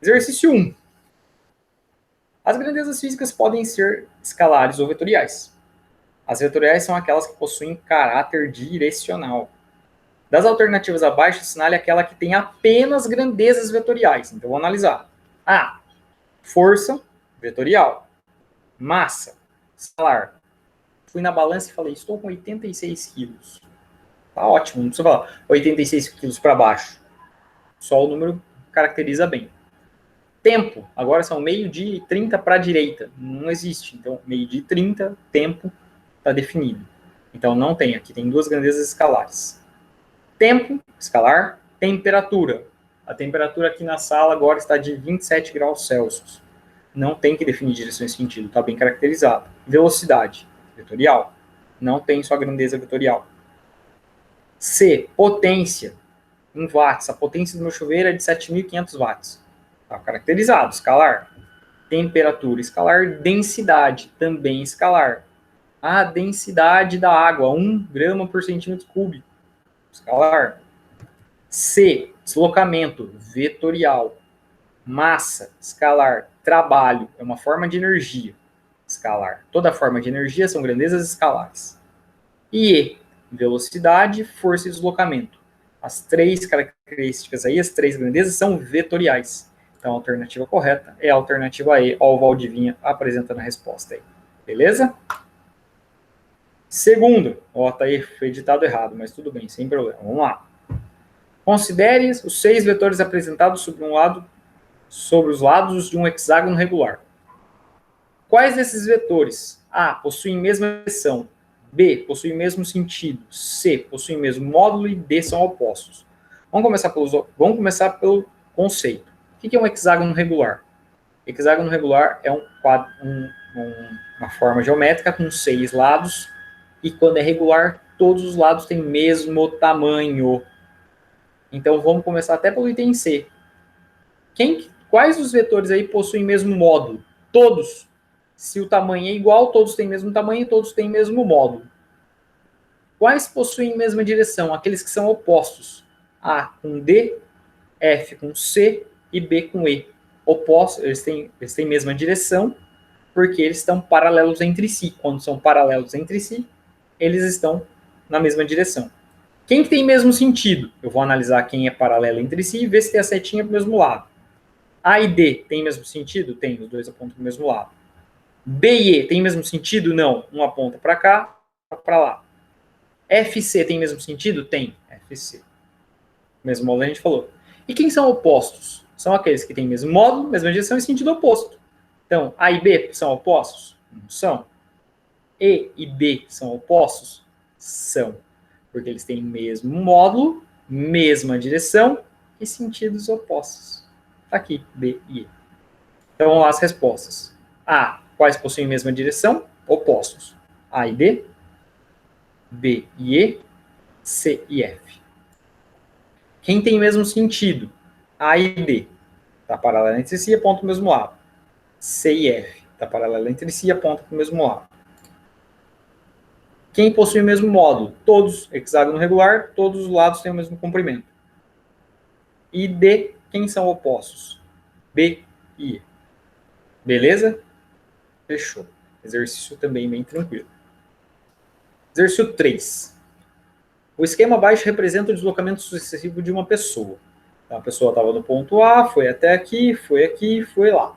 Speaker 1: Exercício 1. As grandezas físicas podem ser escalares ou vetoriais. As vetoriais são aquelas que possuem caráter direcional. Das alternativas abaixo, assinale aquela que tem apenas grandezas vetoriais. Então, vou analisar. A. Força, vetorial. Massa, escalar. Fui na balança e falei, estou com 86 quilos. Tá ótimo, não precisa falar 86 quilos para baixo. Só o número caracteriza bem. Tempo, agora são meio-dia e 30 para a direita. Não existe. Então, meio-dia e 30, tempo está definido. Então, não tem. Aqui tem duas grandezas escalares. Tempo, escalar. Temperatura. A temperatura aqui na sala agora está de 27 graus Celsius. Não tem que definir direção e sentido. Está bem caracterizado. Velocidade, vetorial. Não tem só grandeza vetorial. C, potência. Em watts. A potência do meu chuveiro é de 7.500 watts. Está caracterizado, escalar. Temperatura, escalar. Densidade, também escalar. A densidade da água, 1 grama por centímetro cúbico. Escalar. C, deslocamento, vetorial. Massa, escalar. Trabalho, é uma forma de energia. Escalar. Toda forma de energia são grandezas escalares. E E, velocidade, força e deslocamento. As três características aí, as três grandezas, são vetoriais. Então, a alternativa correta é a alternativa E. Ó, o Valdivinha apresentando a resposta aí. Beleza? Segundo, ó, tá aí, foi editado errado, mas tudo bem, sem problema. Vamos lá. Considere os 6 vetores apresentados sobre os lados de um hexágono regular. Quais desses vetores? A, possuem mesma direção. B, possuem mesmo sentido. C, possuem mesmo módulo e D são opostos. Vamos começar pelo conceito. O que é um hexágono regular? Hexágono regular é uma forma geométrica com 6 lados e quando é regular, todos os lados têm mesmo tamanho. Então vamos começar até pelo item C. Quais dos vetores aí possuem mesmo módulo? Todos. Se o tamanho é igual, todos têm mesmo tamanho e todos têm mesmo módulo. Quais possuem mesma direção? Aqueles que são opostos. A com D, F com C e B com E. Opostos, eles têm mesma direção, porque eles estão paralelos entre si. Quando são paralelos entre si, eles estão na mesma direção. Quem que tem mesmo sentido? Eu vou analisar quem é paralelo entre si e ver se tem a setinha para o mesmo lado. A e D tem mesmo sentido? Tem, os dois apontam para o mesmo lado. B e E tem mesmo sentido? Não. Um aponta para cá, para lá. FC tem mesmo sentido? Tem. FC. Mesmo módulo a gente falou. E quem são opostos? São aqueles que têm mesmo módulo, mesma direção e sentido oposto. Então, A e B são opostos? Não são. E e B são opostos? São. Porque eles têm mesmo módulo, mesma direção e sentidos opostos. Tá aqui, B e E. Então, vamos lá as respostas. A, quais possuem a mesma direção? Opostos. A e D. B e E. C e F. Quem tem mesmo sentido? A e D. Está paralelo entre si e aponta para o mesmo lado. C e F. Está paralelo entre si e aponta para o mesmo lado. Quem possui o mesmo módulo? Todos, hexágono regular, todos os lados têm o mesmo comprimento. E D, quem são opostos? B e E. Beleza? Fechou. Exercício também bem tranquilo. Exercício 3. O esquema abaixo representa o deslocamento sucessivo de uma pessoa. Então, a pessoa estava no ponto A, foi aqui, foi lá.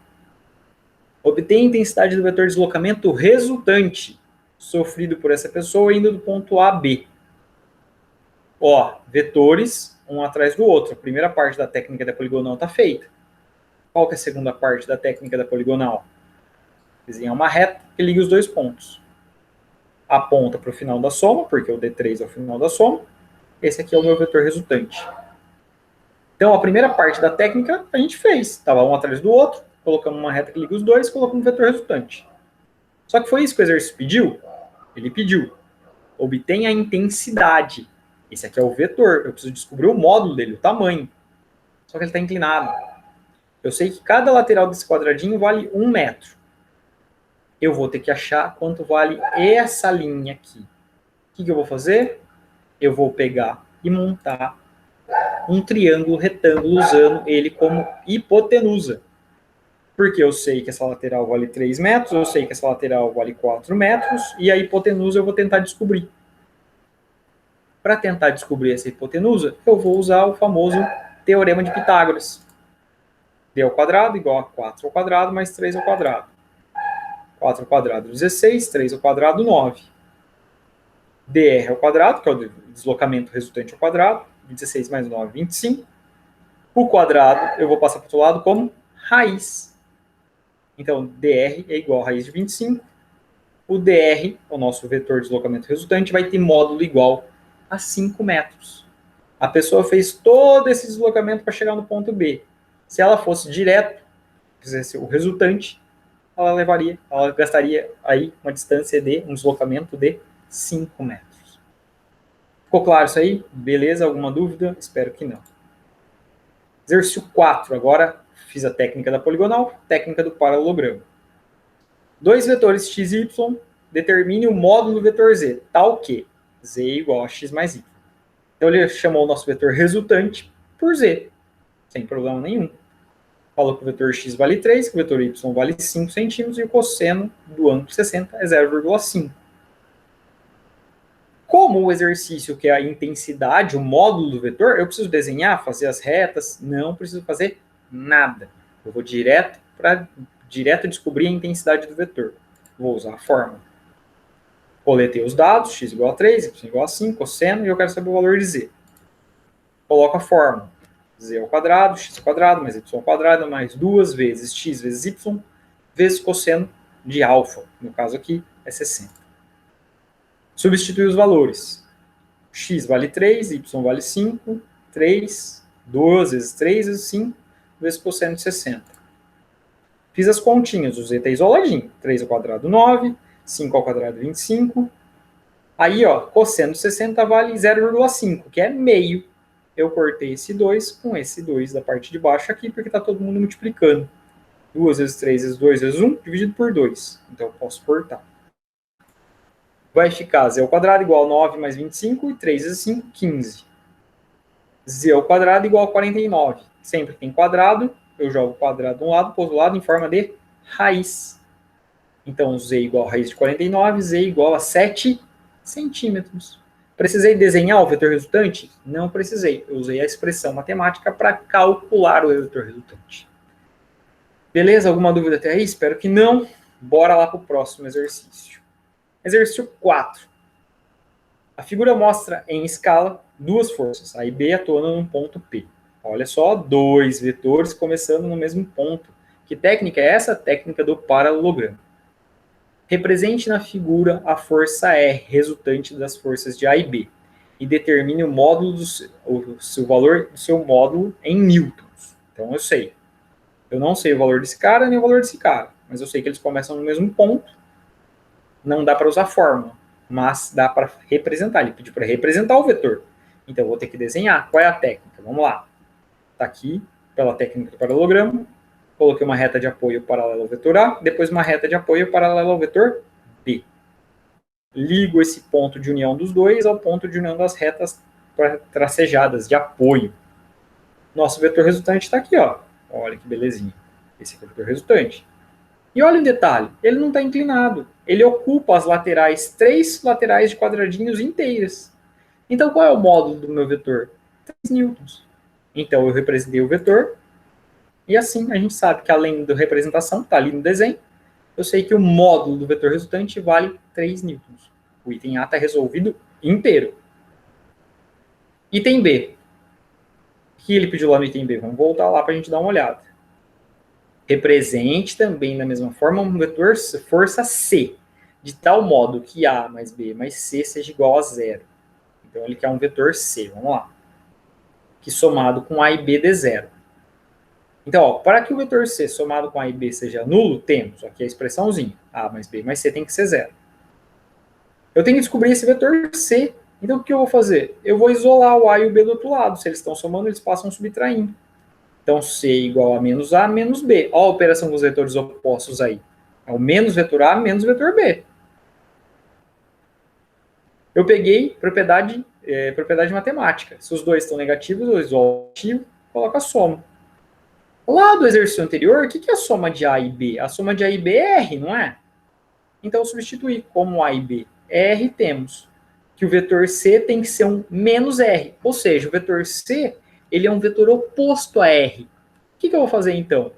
Speaker 1: Obtém a intensidade do vetor de deslocamento resultante sofrido por essa pessoa indo do ponto A a B. Ó, vetores, um atrás do outro. A primeira parte da técnica da poligonal está feita. Qual que é a segunda parte da técnica da poligonal? Desenhar uma reta que liga os dois pontos. Aponta para o final da soma, porque o D3 é o final da soma. Esse aqui é o meu vetor resultante. Então, a primeira parte da técnica a gente fez. Estava um atrás do outro, colocamos uma reta que liga os dois, colocamos um vetor resultante. Só que foi isso que o exercício pediu? Ele pediu. Obtenha a intensidade. Esse aqui é o vetor. Eu preciso descobrir o módulo dele, o tamanho. Só que ele está inclinado. Eu sei que cada lateral desse quadradinho vale 1 metro. Eu vou ter que achar quanto vale essa linha aqui. O que eu vou fazer? Eu vou pegar e montar um triângulo retângulo usando ele como hipotenusa. Porque eu sei que essa lateral vale 3 metros, eu sei que essa lateral vale 4 metros, e a hipotenusa eu vou tentar descobrir. Para tentar descobrir essa hipotenusa, eu vou usar o famoso teorema de Pitágoras. D ao quadrado igual a 4 ao quadrado mais 3 ao quadrado. 4 ao quadrado, 16, 3 ao quadrado, 9. dr ao quadrado, que é o deslocamento resultante ao quadrado, 16 mais 9, 25. O quadrado eu vou passar para o outro lado como raiz. Então, dr é igual a raiz de 25. O dr, o nosso vetor de deslocamento resultante, vai ter módulo igual a 5 metros. A pessoa fez todo esse deslocamento para chegar no ponto B. Se ela fosse direto, fizesse o resultante, ela gastaria aí uma distância de, um deslocamento de 5 metros. Ficou claro isso aí? Beleza? Alguma dúvida? Espero que não. Exercício 4. Agora fiz a técnica da poligonal, técnica do paralelogramo. Dois vetores x e y, determine o módulo do vetor z, tal que z igual a x mais y. Então ele chamou o nosso vetor resultante por z, sem problema nenhum. Falou que o vetor x vale 3, que o vetor y vale 5 centímetros e o cosseno do ângulo 60 é 0,5. Como o exercício que é a intensidade, o módulo do vetor, eu preciso desenhar, fazer as retas, não preciso fazer nada. Eu vou direto descobrir a intensidade do vetor. Vou usar a fórmula. Coletei os dados, x igual a 3, y igual a 5, cosseno, e eu quero saber o valor de z. Coloco a fórmula. Z ao quadrado, x ao quadrado, mais y ao quadrado, mais 2 vezes x vezes y, vezes cosseno de alfa. No caso aqui, é 60. Substituir os valores. X vale 3, y vale 5, 3, 2 vezes 3 vezes 5, vezes cosseno de 60. Fiz as continhas, o z está isoladinho. 3 ao quadrado, 9, 5 ao quadrado, 25. Aí, ó, cosseno de 60 vale 0,5, que é meio. Eu cortei esse 2 com esse 2 da parte de baixo aqui, porque está todo mundo multiplicando. 2 vezes 3 vezes 2 vezes 1, dividido por 2. Então, eu posso cortar. Vai ficar z ao quadrado igual a 9 mais 25, e 3 vezes 5, 15. Z ao quadrado igual a 49. Sempre tem quadrado, eu jogo o quadrado de um lado para o outro lado em forma de raiz. Então, z igual a raiz de 49, z igual a 7 centímetros. Precisei desenhar o vetor resultante? Não precisei. Eu usei a expressão matemática para calcular o vetor resultante. Beleza? Alguma dúvida até aí? Espero que não. Bora lá para o próximo exercício. Exercício 4. A figura mostra em escala duas forças, A e B atuando num ponto P. Olha só, dois vetores começando no mesmo ponto. Que técnica é essa? Técnica do paralelogramo. Represente na figura a força E resultante das forças de A e B e determine o módulo o valor do seu módulo em newtons. Então eu sei. Eu não sei o valor desse cara nem o valor desse cara, mas eu sei que eles começam no mesmo ponto. Não dá para usar fórmula, mas dá para representar. Ele pediu para representar o vetor. Então eu vou ter que desenhar. Qual é a técnica? Vamos lá. Está aqui, pela técnica do paralelogramo. Coloquei uma reta de apoio paralela ao vetor A, depois uma reta de apoio paralela ao vetor B. Ligo esse ponto de união dos dois ao ponto de união das retas tracejadas de apoio. Nosso vetor resultante está aqui, ó. Olha que belezinha. Esse aqui é o vetor resultante. E olha o detalhe, ele não está inclinado. Ele ocupa as laterais, 3 laterais de quadradinhos inteiras. Então qual é o módulo do meu vetor? 3 newtons. Então eu representei o vetor. E assim a gente sabe que além da representação, está ali no desenho, eu sei que o módulo do vetor resultante vale 3 newtons. O item A está resolvido inteiro. Item B. O que ele pediu lá no item B? Vamos voltar lá para a gente dar uma olhada. Represente também da mesma forma um vetor força C, de tal modo que A mais B mais C seja igual a 0. Então ele quer um vetor C, vamos lá. Que somado com A e B dê 0. Então, ó, para que o vetor C somado com A e B seja nulo, temos aqui a expressãozinha. A mais B mais C tem que ser 0. Eu tenho que descobrir esse vetor C. Então, o que eu vou fazer? Eu vou isolar o A e o B do outro lado. Se eles estão somando, eles passam subtraindo. Então, C igual a menos A menos B. Olha a operação com os vetores opostos aí. É o menos vetor A menos vetor B. Eu peguei propriedade matemática. Se os dois estão negativos, eu isolo negativo, coloco a soma. Lá do exercício anterior, o que é a soma de A e B? A soma de A e B é R, não é? Então, substituir como A e B R, temos que o vetor C tem que ser um menos R. Ou seja, o vetor C ele é um vetor oposto a R. O que eu vou fazer, então?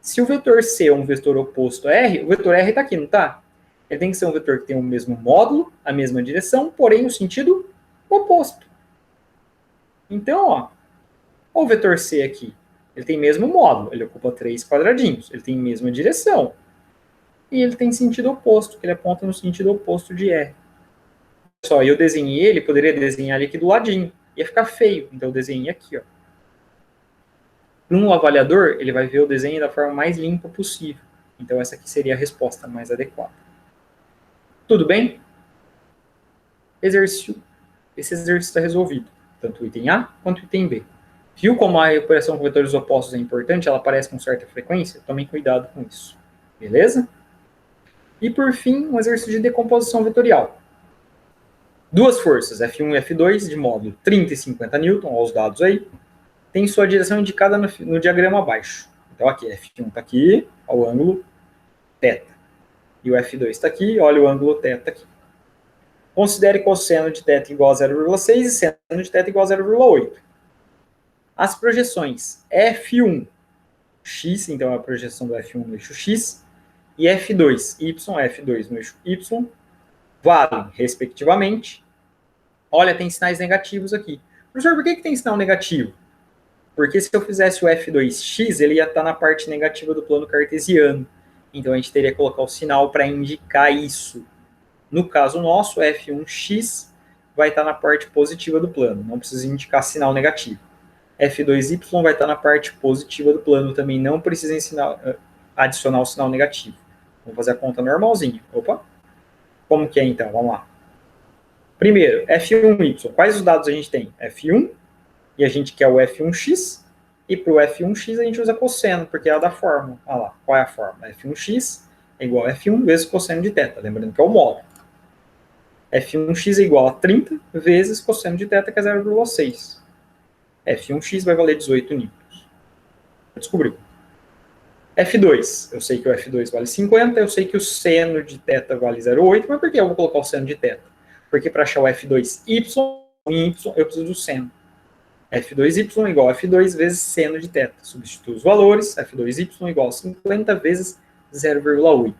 Speaker 1: Se o vetor C é um vetor oposto a R, o vetor R está aqui, não está? Ele tem que ser um vetor que tem o mesmo módulo, a mesma direção, porém no sentido oposto. Então, ó o vetor C aqui. Ele tem mesmo módulo, ele ocupa 3 quadradinhos, ele tem mesma direção. E ele tem sentido oposto, que ele aponta no sentido oposto de R. Só, eu desenhei ele, poderia desenhar ele aqui do ladinho. Ia ficar feio, então eu desenhei aqui, ó. No avaliador, ele vai ver o desenho da forma mais limpa possível. Então essa aqui seria a resposta mais adequada. Tudo bem? Exercício. Esse exercício está resolvido. Tanto o item A quanto o item B. Viu como a operação com vetores opostos é importante? Ela aparece com certa frequência? Tomem cuidado com isso. Beleza? E por fim, um exercício de decomposição vetorial. Duas forças, F1 e F2, de módulo 30 e 50 newton, olha os dados aí, tem sua direção indicada no diagrama abaixo. Então aqui, F1 está aqui, olha o ângulo θ. E o F2 está aqui, olha o ângulo θ aqui. Considere cosseno de θ igual a 0,6 e seno de θ igual a 0,8. As projeções F1, x, então é a projeção do F1 no eixo x, e F2, y, F2 no eixo y, valem, respectivamente. Olha, tem sinais negativos aqui. Professor, por que tem sinal negativo? Porque se eu fizesse o F2x, ele ia estar na parte negativa do plano cartesiano. Então a gente teria que colocar o sinal para indicar isso. No caso nosso, F1x vai estar na parte positiva do plano. Não precisa indicar sinal negativo. F2y vai estar na parte positiva do plano também. Não precisa adicionar o sinal negativo. Vamos fazer a conta normalzinha. Opa! Como que é então? Vamos lá. Primeiro, F1y. Quais os dados a gente tem? F1, e a gente quer o F1x, e para o F1x a gente usa cosseno, porque é a da fórmula. Olha lá, qual é a fórmula? F1x é igual a F1 vezes cosseno de θ, lembrando que é o módulo. F1x é igual a 30 vezes cosseno de θ, que é 0,6. F1x vai valer 18 newtons. Descobriu. F2, eu sei que o F2 vale 50, eu sei que o seno de θ vale 0,8, mas por que eu vou colocar o seno de θ? Porque para achar o F2y, em y, eu preciso do seno. F2y igual a F2 vezes seno de θ. Substituo os valores, F2y igual a 50 vezes 0,8.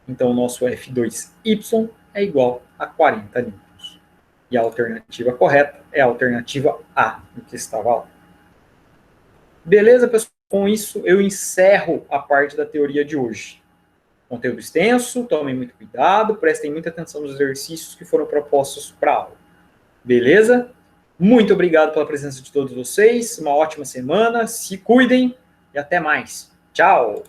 Speaker 1: Então, o nosso F2y é igual a 40 newtons. E a alternativa correta é a alternativa A, que estava lá. Beleza, pessoal? Com isso, eu encerro a parte da teoria de hoje. Conteúdo extenso, tomem muito cuidado, prestem muita atenção nos exercícios que foram propostos para a aula. Beleza? Muito obrigado pela presença de todos vocês, uma ótima semana, se cuidem e até mais. Tchau!